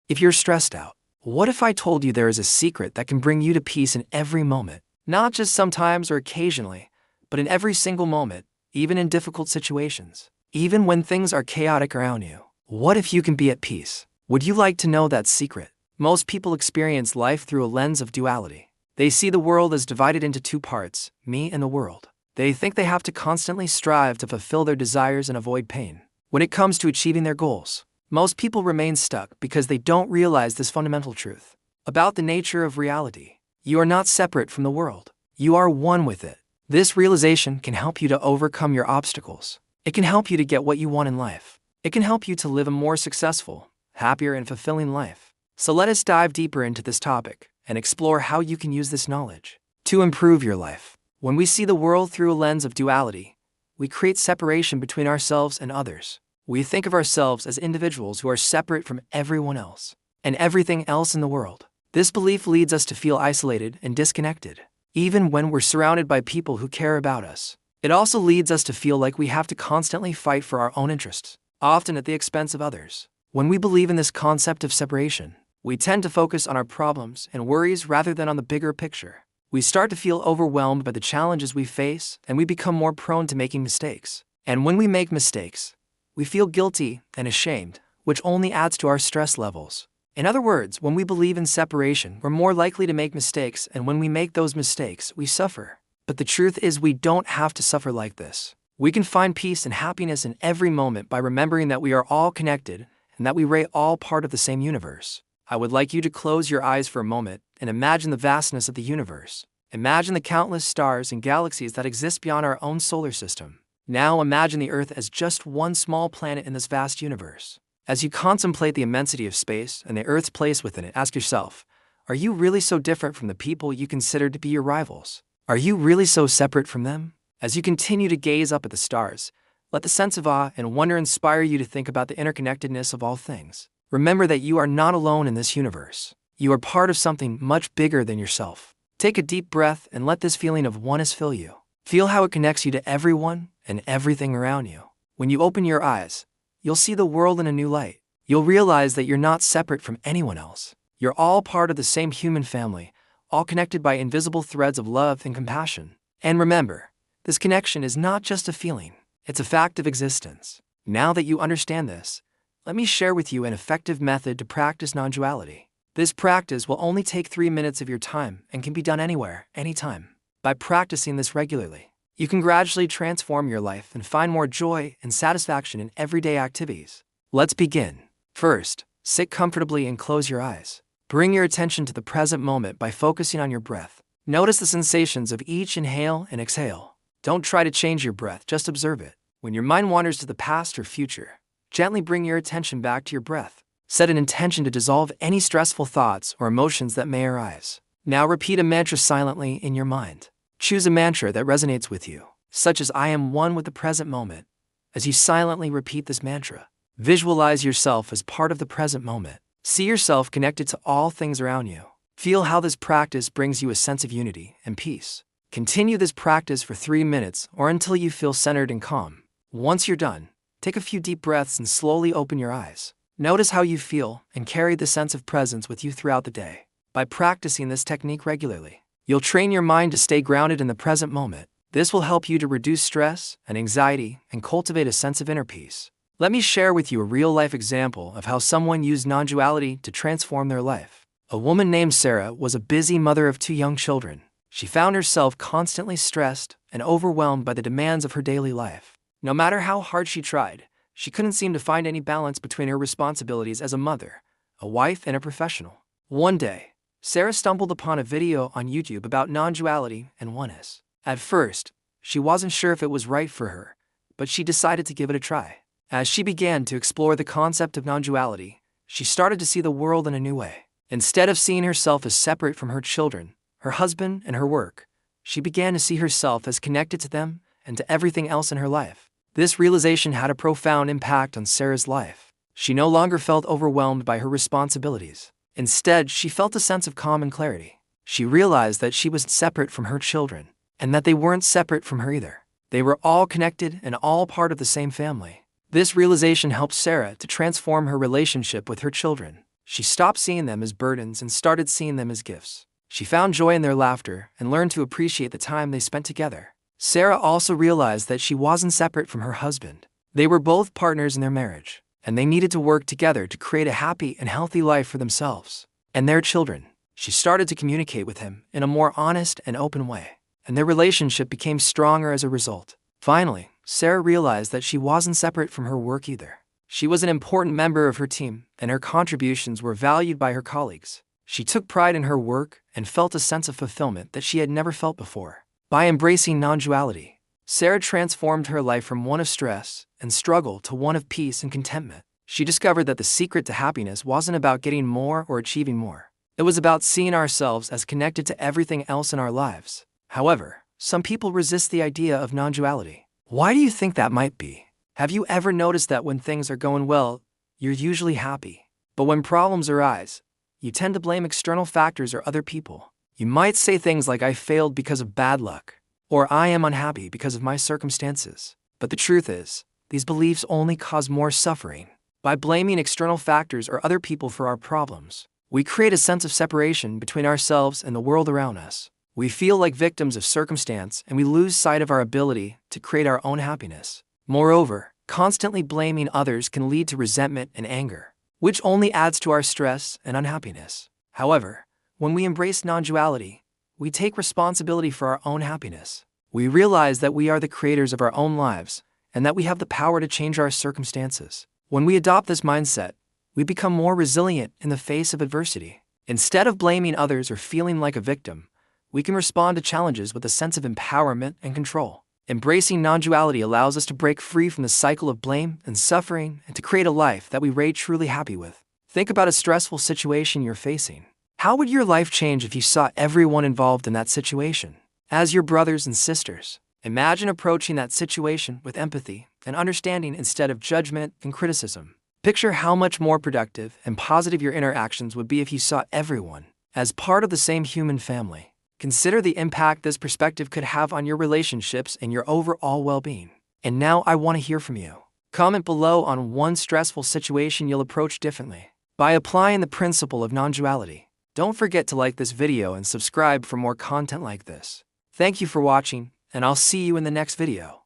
If you're stressed out, what if I told you there is a secret that can bring you to peace in every moment? Not just sometimes or occasionally, but in every single moment, even in difficult situations. Even when things are chaotic around you. What if you can be at peace? Would you like to know that secret? Most people experience life through a lens of duality. They see the world as divided into two parts, me and the world. They think they have to constantly strive to fulfill their desires and avoid pain. When it comes to achieving their goals, most people remain stuck because they don't realize this fundamental truth about the nature of reality. You are not separate from the world. You are one with it. This realization can help you to overcome your obstacles. It can help you to get what you want in life. It can help you to live a more successful, happier, and fulfilling life. So let us dive deeper into this topic and explore how you can use this knowledge to improve your life. When we see the world through a lens of duality, we create separation between ourselves and others. We think of ourselves as individuals who are separate from everyone else and everything else in the world. This belief leads us to feel isolated and disconnected, even when we're surrounded by people who care about us. It also leads us to feel like we have to constantly fight for our own interests, often at the expense of others. When we believe in this concept of separation, we tend to focus on our problems and worries rather than on the bigger picture. We start to feel overwhelmed by the challenges we face, and we become more prone to making mistakes. And when we make mistakes, we feel guilty and ashamed, which only adds to our stress levels. In other words, when we believe in separation, we're more likely to make mistakes, and when we make those mistakes, we suffer. But the truth is, we don't have to suffer like this. We can find peace and happiness in every moment by remembering that we are all connected and that we are all part of the same universe. I would like you to close your eyes for a moment and imagine the vastness of the universe. Imagine the countless stars and galaxies that exist beyond our own solar system. Now imagine the Earth as just one small planet in this vast universe. As you contemplate the immensity of space and the Earth's place within it, ask yourself, are you really so different from the people you consider to be your rivals? Are you really so separate from them? As you continue to gaze up at the stars, let the sense of awe and wonder inspire you to think about the interconnectedness of all things. Remember that you are not alone in this universe. You are part of something much bigger than yourself. Take a deep breath and let this feeling of oneness fill you. Feel how it connects you to everyone and everything around you. When you open your eyes, you'll see the world in a new light. You'll realize that you're not separate from anyone else. You're all part of the same human family, all connected by invisible threads of love and compassion. And remember, this connection is not just a feeling, it's a fact of existence. Now that you understand this, let me share with you an effective method to practice non-duality. This practice will only take 3 minutes of your time and can be done anywhere, anytime. By practicing this regularly, you can gradually transform your life and find more joy and satisfaction in everyday activities. Let's begin. First, sit comfortably and close your eyes. Bring your attention to the present moment by focusing on your breath. Notice the sensations of each inhale and exhale. Don't try to change your breath, just observe it. When your mind wanders to the past or future, gently bring your attention back to your breath. Set an intention to dissolve any stressful thoughts or emotions that may arise. Now repeat a mantra silently in your mind. Choose a mantra that resonates with you, such as I am one with the present moment. As you silently repeat this mantra, visualize yourself as part of the present moment. See yourself connected to all things around you. Feel how this practice brings you a sense of unity and peace. Continue this practice for 3 minutes or until you feel centered and calm. Once you're done, take a few deep breaths and slowly open your eyes. Notice how you feel and carry the sense of presence with you throughout the day. By practicing this technique regularly, you'll train your mind to stay grounded in the present moment. This will help you to reduce stress and anxiety and cultivate a sense of inner peace. Let me share with you a real-life example of how someone used non-duality to transform their life. A woman named Sarah was a busy mother of 2 young children. She found herself constantly stressed and overwhelmed by the demands of her daily life. No matter how hard she tried, she couldn't seem to find any balance between her responsibilities as a mother, a wife, and a professional. One day, Sarah stumbled upon a video on YouTube about non-duality and oneness. At first, she wasn't sure if it was right for her, but she decided to give it a try. As she began to explore the concept of non-duality, she started to see the world in a new way. Instead of seeing herself as separate from her children, her husband, and her work, she began to see herself as connected to them and to everything else in her life. This realization had a profound impact on Sarah's life. She no longer felt overwhelmed by her responsibilities. Instead, she felt a sense of calm and clarity. She realized that she was separate from her children, and that they weren't separate from her either. They were all connected and all part of the same family. This realization helped Sarah to transform her relationship with her children. She stopped seeing them as burdens and started seeing them as gifts. She found joy in their laughter and learned to appreciate the time they spent together. Sarah also realized that she wasn't separate from her husband. They were both partners in their marriage, and they needed to work together to create a happy and healthy life for themselves and their children. She started to communicate with him in a more honest and open way, and their relationship became stronger as a result. Finally, Sarah realized that she wasn't separate from her work either. She was an important member of her team, and her contributions were valued by her colleagues. She took pride in her work and felt a sense of fulfillment that she had never felt before. By embracing non-duality, Sarah transformed her life from one of stress and struggle to one of peace and contentment. She discovered that the secret to happiness wasn't about getting more or achieving more. It was about seeing ourselves as connected to everything else in our lives. However, some people resist the idea of non-duality. Why do you think that might be? Have you ever noticed that when things are going well, you're usually happy? But when problems arise, you tend to blame external factors or other people. You might say things like, "I failed because of bad luck," or "I am unhappy because of my circumstances." But the truth is, these beliefs only cause more suffering. By blaming external factors or other people for our problems, we create a sense of separation between ourselves and the world around us. We feel like victims of circumstance, and we lose sight of our ability to create our own happiness. Moreover, constantly blaming others can lead to resentment and anger, which only adds to our stress and unhappiness. However, when we embrace non-duality, we take responsibility for our own happiness. We realize that we are the creators of our own lives and that we have the power to change our circumstances. When we adopt this mindset, we become more resilient in the face of adversity. Instead of blaming others or feeling like a victim, we can respond to challenges with a sense of empowerment and control. Embracing non-duality allows us to break free from the cycle of blame and suffering and to create a life that we are truly happy with. Think about a stressful situation you're facing. How would your life change if you saw everyone involved in that situation as your brothers and sisters? Imagine approaching that situation with empathy and understanding instead of judgment and criticism. Picture how much more productive and positive your interactions would be if you saw everyone as part of the same human family. Consider the impact this perspective could have on your relationships and your overall well-being. And now I want to hear from you. Comment below on one stressful situation you'll approach differently. By applying the principle of non-duality, don't forget to like this video and subscribe for more content like this. Thank you for watching, and I'll see you in the next video.